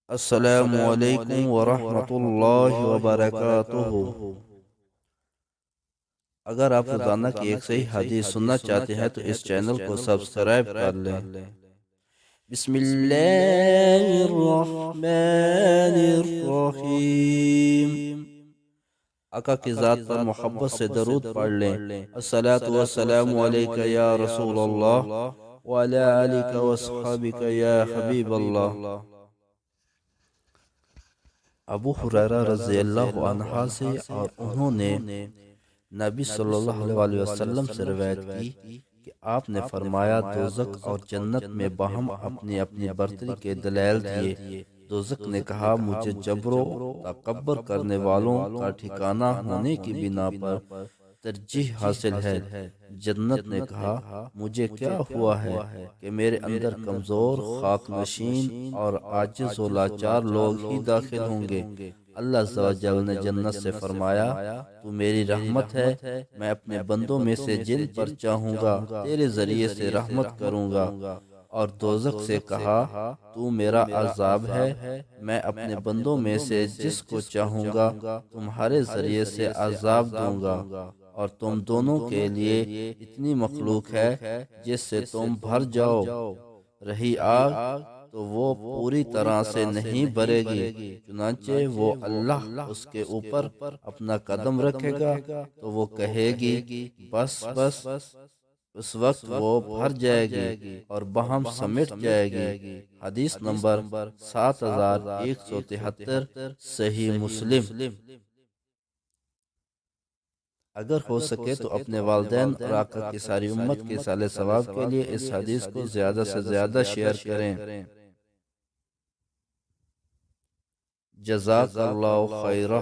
السلام علیکم ورحمۃ اللہ وبرکاتہ۔ اگر آپ روزانہ کی ایک صحیح حدیث سننا چاہتے ہیں تو اس چینل کو سبسکرائب کر لیں۔ بسم اللہ الرحمن الرحیم۔ آقا کی ذات پر محبت سے درود پڑھ لیں۔ الصلاۃ والسلام علیک یا رسول اللہ وعلی آلک واصحابک یا حبیب اللہ۔ ابو ہریرہ رضی اللہ عنہ سے اور انہوں نے نبی صلی اللہ علیہ وسلم سے روایت کی کہ آپ نے فرمایا دوزخ اور جنت میں باہم اپنی اپنی برتری کے دلائل دیے۔ دوزخ نے کہا مجھے جبر و تکبر کرنے والوں کا ٹھکانہ ہونے کی بنا پر ترجیح حاصل ہے۔ جنت نے کہا مجھے کیا ہوا ہے کہ میرے اندر کمزور، خاک نشین اور عاجز و لاچار لوگ ہی داخل ہوں گے۔ اللہ عز و جل نے جنت سے فرمایا تو میری رحمت ہے، میں اپنے بندوں میں سے جن پر چاہوں گا تیرے ذریعے سے رحمت کروں گا۔ اور دوزخ سے کہا تو میرا عذاب ہے، میں اپنے بندوں میں سے جس کو چاہوں گا تمہارے ذریعے سے عذاب دوں گا، اور تم دونوں کے لیے اتنی مخلوق ہے جس سے تم بھر جاؤ۔ رہی آگ تو وہ پوری طرح سے نہیں بھرے گی، چنانچہ وہ اللہ اس کے اوپر اپنا قدم رکھے گا تو وہ کہے گی بس بس، اس وقت وہ بھر جائے گی اور باہم سمٹ جائے گی۔ حدیث نمبر 7173، صحیح مسلم۔ اگر ہو سکے تو اپنے والدین اور آقا کی ساری امت کے صالح ثواب کے لیے اس حدیث کو زیادہ سے زیادہ شیئر کریں۔ جزاک اللہ خیرہ۔